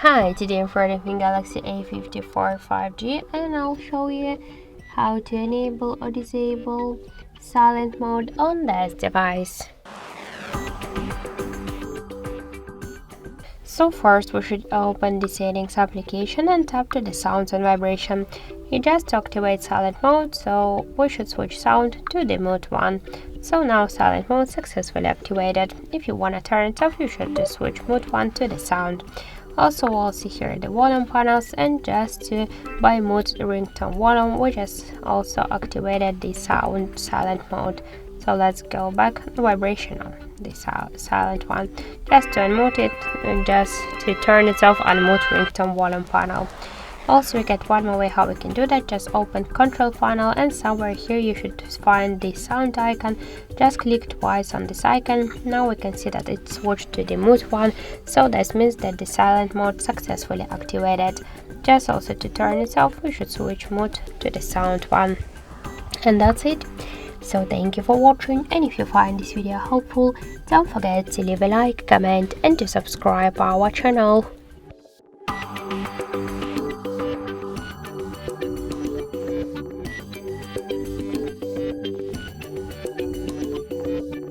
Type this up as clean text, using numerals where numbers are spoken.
Hi, today I'm Samsung Galaxy A54 5G and I'll show you how to enable or disable silent mode on this device. So first we should open the settings application and tap to the sounds and vibration. You just activate silent mode, so we should switch sound to the mute one. So now silent mode successfully activated. If you want to turn it off, you should just switch mute one to the sound. Also, we'll see here the volume panels, and just to by mute ringtone volume, we just also activated the sound silent mode. So let's go back vibration on the silent one. Just to unmute it and just to turn it off, unmute ringtone volume panel. Also, we get one more way how we can do that. Just open control panel and somewhere here you should find the sound icon. Just click twice on this icon. Now we can see that it switched to the mute one, so that means that the silent mode successfully activated. Just also to turn it off, we should switch mute to the sound one. And that's it. So thank you for watching, and if you find this video helpful, don't forget to leave a like, comment and to subscribe our channel.